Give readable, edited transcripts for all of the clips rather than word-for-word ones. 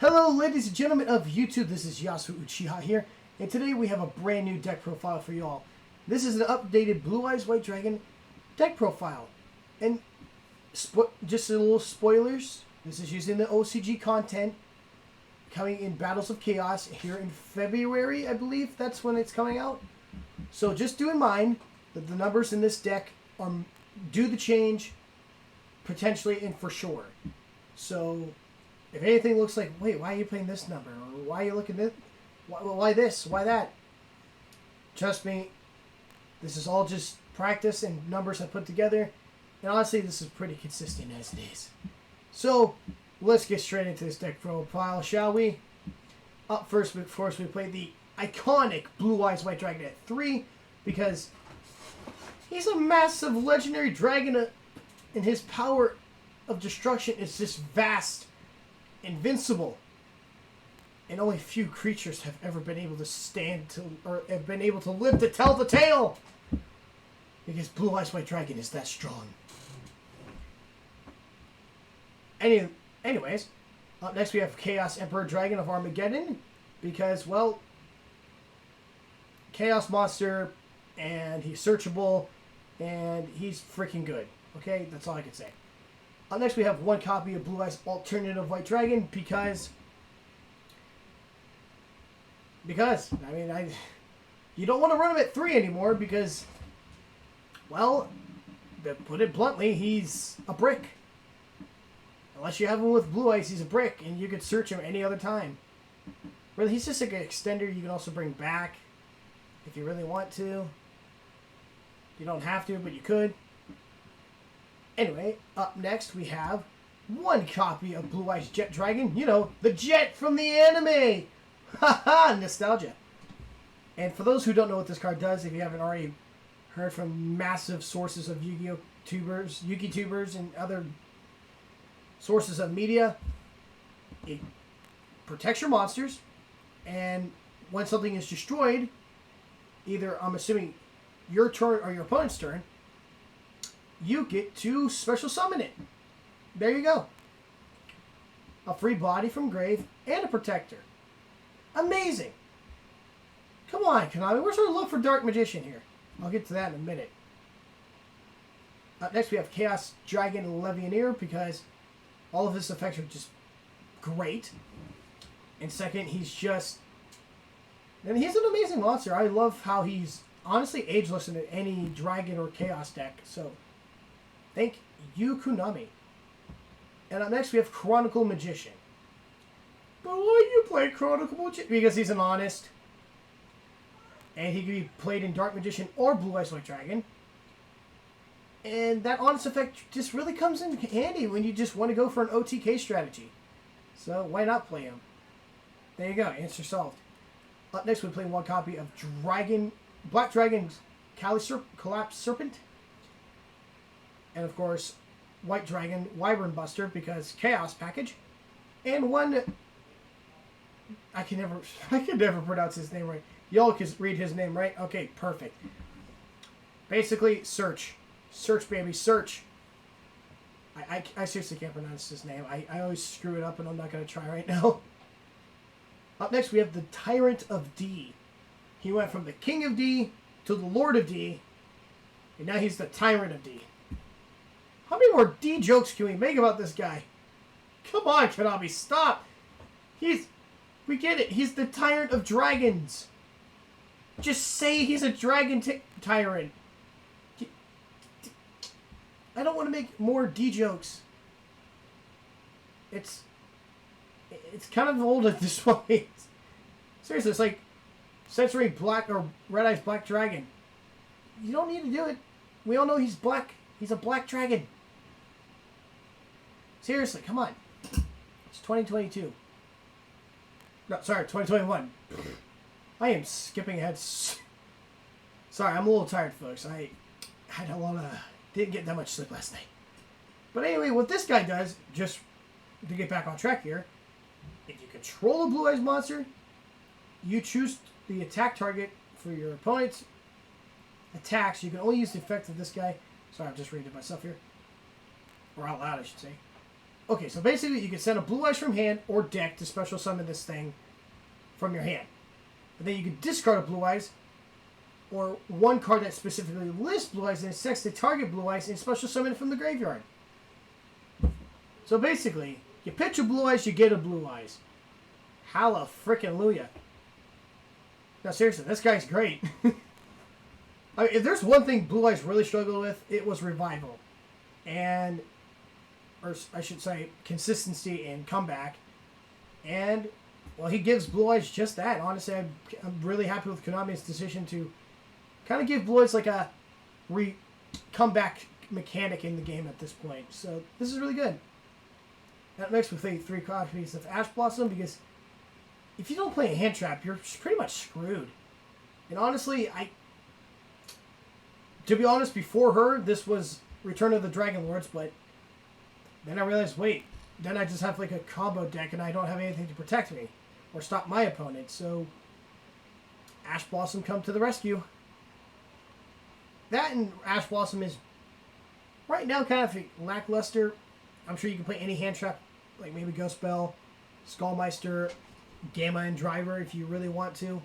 Hello ladies and gentlemen of YouTube, this is Yasu Uchiha here, and today we have a brand new deck profile for you all. This is an updated Blue Eyes White Dragon deck profile. And just a little spoilers, this is using the OCG content coming in Battles of Chaos here in February, I believe that's when it's coming out. So just do in mind that the numbers in this deck are due to change potentially and for sure. So if anything looks like, wait, why are you playing this number? Or why are you looking at this? Why this? Why that? Trust me, this is all just practice and numbers I put together. And honestly, this is pretty consistent as it is. So, let's get straight into this deck profile, shall we? Up first, of course, we play the iconic Blue Eyes White Dragon at 3. Because he's a massive legendary dragon and his power of destruction is just vast. Invincible, and only few creatures have ever been able to have been able to live to tell the tale, because Blue Eyes White Dragon is that strong. Anyways, up next we have Chaos Emperor Dragon of Armageddon, because, well, Chaos Monster, and he's searchable, and he's freaking good. Okay, that's all I can say. Up next, we have one copy of Blue Eyes Alternative White Dragon because I mean, you don't want to run him at 3 anymore because, well, to put it bluntly, he's a brick. Unless you have him with Blue Eyes, he's a brick, and you could search him any other time. Really, he's just like an extender you can also bring back if you really want to. You don't have to, but you could. Anyway, up next we have one copy of Blue Eyes Jet Dragon. You know, the jet from the anime! Haha, nostalgia. And for those who don't know what this card does, if you haven't already heard from massive sources of Yu-Gi-Oh! Yuki-tubers, and other sources of media, it protects your monsters, and when something is destroyed, either, I'm assuming, your turn or your opponent's turn, you get to special summon it. There you go. A free body from grave and a protector. Amazing. Come on, Konami. Where's our love for Dark Magician here? I'll get to that in a minute. Next we have Chaos Dragon Legionnaire because all of his effects are just great. And second, he's an amazing monster. I love how he's honestly ageless in any Dragon or Chaos deck. So thank you, Konami. And up next, we have Chronicle Magician. But why you play Chronicle Magician? Because he's an honest. And he can be played in Dark Magician or Blue Eyes White Dragon. And that honest effect just really comes in handy when you just want to go for an OTK strategy. So why not play him? There you go. Answer solved. Up next, we play one copy of Black Dragon's Collapse Serpent. And of course, White Dragon Wyvern Buster because Chaos package, and one I can never pronounce his name right. Y'all can read his name right. Okay, perfect. Basically, search, baby, search. I seriously can't pronounce his name. I always screw it up, and I'm not gonna try right now. Up next, we have the Tyrant of D. He went from the King of D to the Lord of D, and now he's the Tyrant of D. How many more D jokes can we make about this guy? Come on, Konami, stop! We get it, he's the Tyrant of Dragons. Just say he's a dragon tyrant. I don't want to make more D jokes. It's kind of old at this point. Seriously, it's like censoring Black or Red Eyes Black Dragon. You don't need to do it. We all know he's black. He's a black dragon. Seriously, come on. It's 2022. No, sorry, 2021. I am skipping ahead. Sorry, I'm a little tired, folks. I didn't get that much sleep last night. But anyway, what this guy does, just to get back on track here, if you control a Blue Eyes monster, you choose the attack target for your opponent's attacks. You can only use the effect of this guy. Sorry, I'm just reading it myself here. Or out loud, I should say. Okay, so basically you can send a Blue Eyes from hand or deck to special summon this thing from your hand. And then you can discard a Blue Eyes or one card that specifically lists Blue Eyes and it sets to target Blue Eyes and special summon it from the graveyard. So basically, you pitch a Blue Eyes, you get a Blue Eyes. Halla frickin' Luya. Now seriously, this guy's great. I mean, if there's one thing Blue Eyes really struggled with, it was revival. And, or I should say, consistency and comeback. And, well, he gives Blue Eyes just that. Honestly, I'm really happy with Konami's decision to kind of give Blue Eyes like a comeback mechanic in the game at this point. So, this is really good. Up next, we play 3 copies of Ash Blossom, because if you don't play a hand trap, you're pretty much screwed. And honestly, to be honest, before her, this was Return of the Dragon Lords, but then I realized, wait, then I just have like a combo deck and I don't have anything to protect me or stop my opponent. So Ash Blossom come to the rescue. That and Ash Blossom is right now kind of lackluster. I'm sure you can play any hand trap, like maybe Ghost Bell, Skullmeister, Gamma and Driver if you really want to.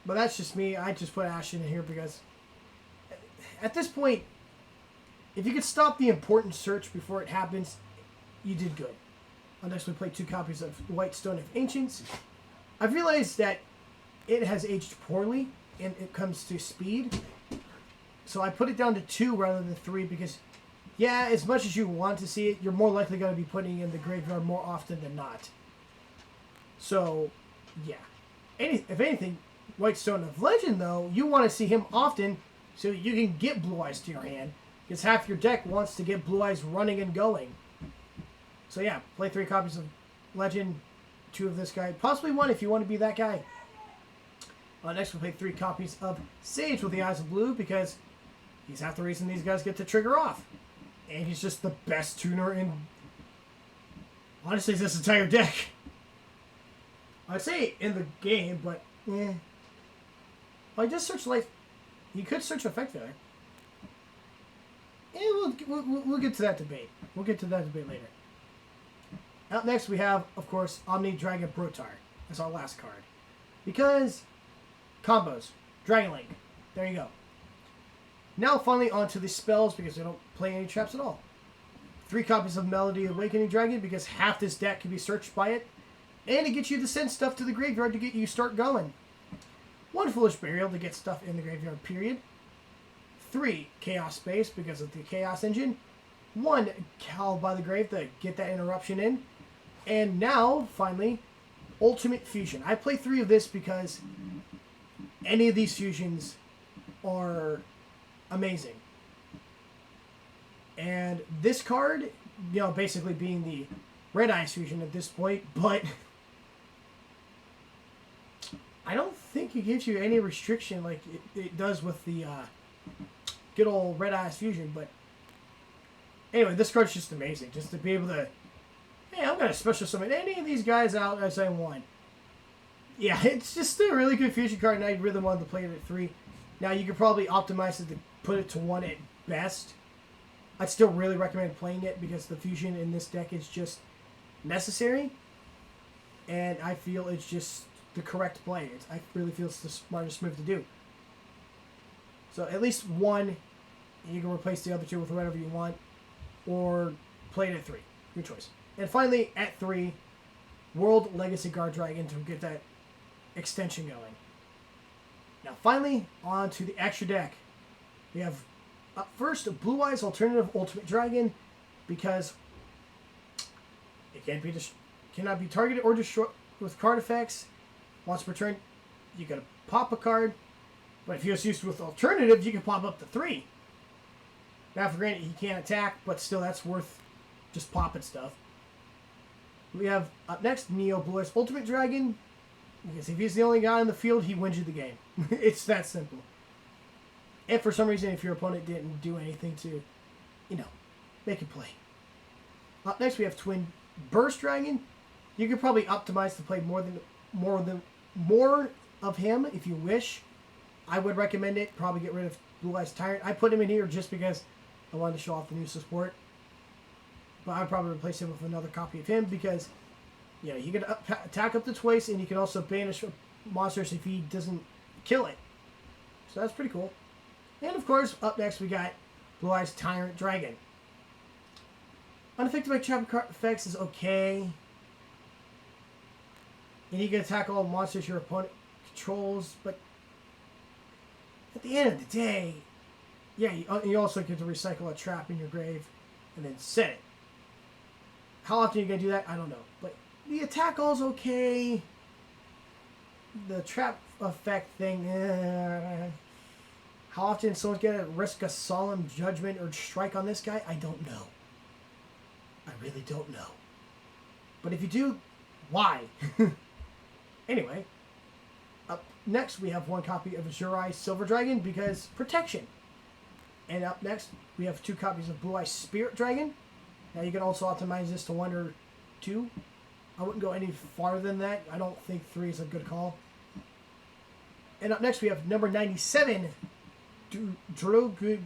But that's just me. I just put Ash in here because at this point, if you could stop the important search before it happens, you did good. Next, we play 2 copies of White Stone of Ancients. I've realized that it has aged poorly and it comes to speed. So I put it down to 2 rather than 3 because, yeah, as much as you want to see it, you're more likely going to be putting it in the graveyard more often than not. So, yeah. If anything, White Stone of Legend, though, you want to see him often so you can get Blue Eyes to your hand, because half your deck wants to get Blue Eyes running and going. So yeah, play 3 copies of Legend, 2 of this guy, possibly 1 if you want to be that guy. Next we'll play 3 copies of Sage with the Eyes of Blue, because he's half the reason these guys get to trigger off. And he's just the best tuner in, honestly, this entire deck. I'd say in the game, but eh. I just search life. You could search effect failure. And we'll get to that debate. We'll get to that debate later. Up next we have, of course, Omni Dragon Brotar. That's our last card. Because combos. Dragon Link. There you go. Now finally onto the spells, because we don't play any traps at all. 3 copies of Melody Awakening Dragon, because half this deck can be searched by it. And it gets you to send stuff to the graveyard to get you start going. 1 Foolish Burial to get stuff in the graveyard, period. 3 Chaos Space because of the Chaos Engine. 1 Call by the Grave to get that interruption in. And now, finally, Ultimate Fusion. I play 3 of this because any of these fusions are amazing. And this card, you know, basically being the Red Eyes fusion at this point, but I don't think it gives you any restriction like it does with the good old Red Eyes fusion. But anyway, this card's just amazing. Just to be able to, hey, I'm going to special summon any of these guys out as I want. Yeah, it's just a really good fusion card, and I really wanted to play it at 3. Now, you could probably optimize it to put it to 1 at best. I'd still really recommend playing it because the fusion in this deck is just necessary. And I feel it's just the correct play. I really feel it's the smartest move to do. So at least 1, you can replace the other 2 with whatever you want. Or play it at 3. Your choice. And finally, at 3, World Legacy Guard Dragon to get that extension going. Now finally, on to the extra deck. We have up first a Blue Eyes Alternative Ultimate Dragon, because it cannot be targeted or destroyed with card effects. Once per turn, you gotta pop a card. But if he was used with alternative, you can pop up to 3. Now, for granted, he can't attack, but still, that's worth just popping stuff. We have up next Neo Blue Eyes Ultimate Dragon, because if he's the only guy on the field, he wins you the game. It's that simple. And for some reason, if your opponent didn't do anything to, you know, make it play. Up next, we have Twin Burst Dragon. You could probably optimize to play more of him if you wish. I would recommend it. Probably get rid of Blue Eyes Tyrant. I put him in here just because I wanted to show off the new support. but I'd probably replace him with another copy of him because, you know, you can attack up to twice, and you can also banish monsters if he doesn't kill it. So that's pretty cool. And of course, up next we got Blue Eyes Tyrant Dragon. Unaffected by trap card effects is okay. And you can attack all monsters your opponent controls, but at the end of the day, yeah, you also get to recycle a trap in your grave and then set it. How often you're going to do that, I don't know. But the attack all's okay. The trap effect thing, how often someone's going to risk a solemn judgment or strike on this guy, I don't know. I really don't know. But if you do, why? Anyway, up next we have one copy of Azure Eye Silver Dragon because protection. And up next we have 2 copies of Blue Eye Spirit Dragon. Now you can also optimize this to 1 or 2. I wouldn't go any farther than that. I don't think 3 is a good call. And up next we have number 97, Drogood.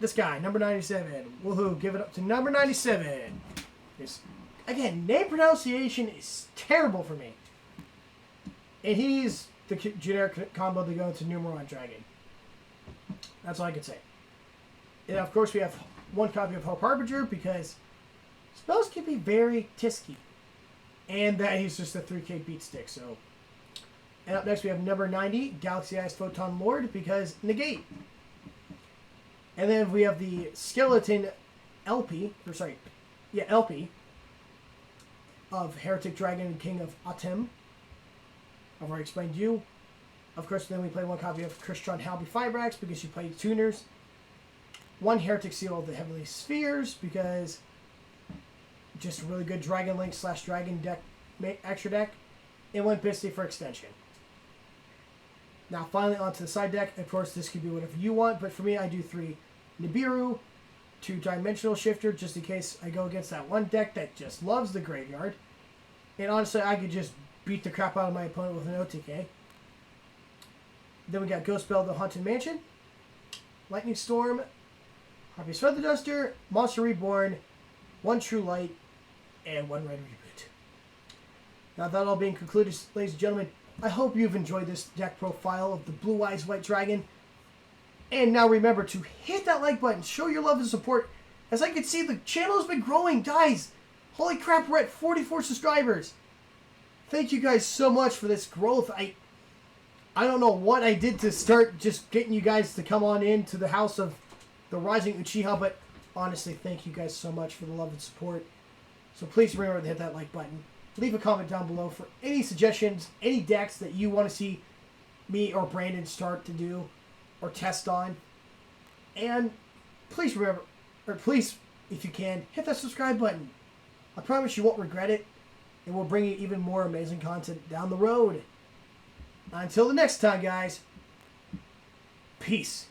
This guy, number 97. Woohoo, give it up to number 97. This, again, name pronunciation is terrible for me. And he's the generic combo to go into Numeron Dragon. That's all I can say. And of course we have 1 copy of Hope Harbinger because spells can be very tisky. And that he's just a 3k beat stick, so. And up next we have number 90, Galaxy Eyes Photon Lord because negate. And then we have the Skeleton LP of Heretic Dragon and King of Atem. I've already explained you. Of course, then we play 1 copy of Crystron Halby Fibrax because you play tuners. 1 Heretic Seal of the Heavenly Spheres because just a really good Dragon Link / Dragon deck, extra deck. And 1 Pisty for extension. Now finally onto the side deck. Of course, this could be whatever you want, but for me I do 3 Nibiru, 2 Dimensional Shifter just in case I go against that one deck that just loves the graveyard. And honestly, I could just beat the crap out of my opponent with an OTK. Then we got Ghost Bell, the Haunted Mansion, Lightning Storm, Harpy's Feather Duster, Monster Reborn, 1 True Light, and 1 Red Reboot. Now that all being concluded, ladies and gentlemen, I hope you've enjoyed this deck profile of the Blue Eyes White Dragon. And now remember to hit that like button, show your love and support. As I can see, the channel has been growing, guys. Holy crap, we're at 44 subscribers. Thank you guys so much for this growth. I don't know what I did to start just getting you guys to come on into the house of the Rising Uchiha, but honestly, thank you guys so much for the love and support. So please remember to hit that like button. Leave a comment down below for any suggestions, any decks that you want to see me or Brandon start to do or test on. And please remember, or please, if you can, hit that subscribe button. I promise you won't regret it. And we'll bring you even more amazing content down the road. Until the next time, guys. Peace.